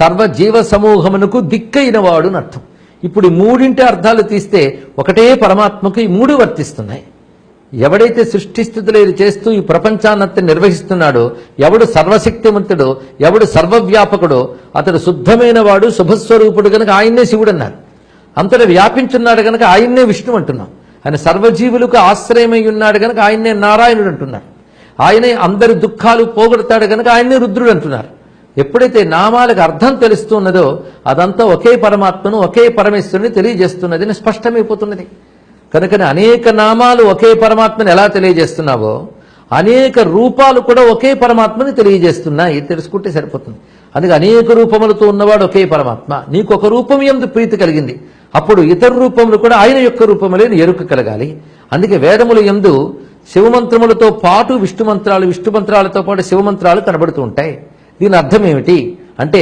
సర్వజీవ సమూహమునకు దిక్కైన వాడు అని అర్థం. ఇప్పుడు ఈ మూడింటి అర్థాలు తీస్తే ఒకటే పరమాత్మకు ఈ మూడు వర్తిస్తున్నాయి. ఎవడైతే సృష్టిస్థితులు చేస్తూ ఈ ప్రపంచాన్నంతా నిర్వహిస్తున్నాడో, ఎవడు సర్వశక్తివంతుడో, ఎవడు సర్వవ్యాపకుడో అతడు శుద్ధమైన వాడు, శుభస్వరూపుడు గనక ఆయన్నే శివుడు అన్నారు. అంతటా వ్యాపించున్నాడు గనక ఆయన్నే విష్ణు అంటున్నాం. ఆయన సర్వజీవులకు ఆశ్రయమై ఉన్నాడు గనక ఆయన్నే నారాయణుడు అంటున్నారు. ఆయనే అందరి దుఃఖాలు పోగొడతాడు గనక ఆయన్నే రుద్రుడు అంటున్నారు. ఎప్పుడైతే నామాలకు అర్థం తెలుస్తున్నదో అదంతా ఒకే పరమాత్మను, ఒకే పరమేశ్వరుని తెలియజేస్తున్నది స్పష్టమైపోతున్నది. కనుకనే అనేక నామాలు ఒకే పరమాత్మని ఎలా తెలియజేస్తున్నావో అనేక రూపాలు కూడా ఒకే పరమాత్మని తెలియజేస్తున్నాయి. తెలుసుకుంటే సరిపోతుంది. అందుకే అనేక రూపములతో ఉన్నవాడు ఒకే పరమాత్మ. నీకు ఒక రూపం యందు ప్రీతి కలిగింది, అప్పుడు ఇతర రూపములు కూడా ఆయన యొక్క రూపములే ఎరుక కలగాలి. అందుకే వేదముల యందు శివమంత్రములతో పాటు విష్ణు మంత్రాలు, విష్ణు మంత్రాలతో పాటు శివమంత్రాలు కనబడుతూ ఉంటాయి. దీని అర్థం ఏమిటి అంటే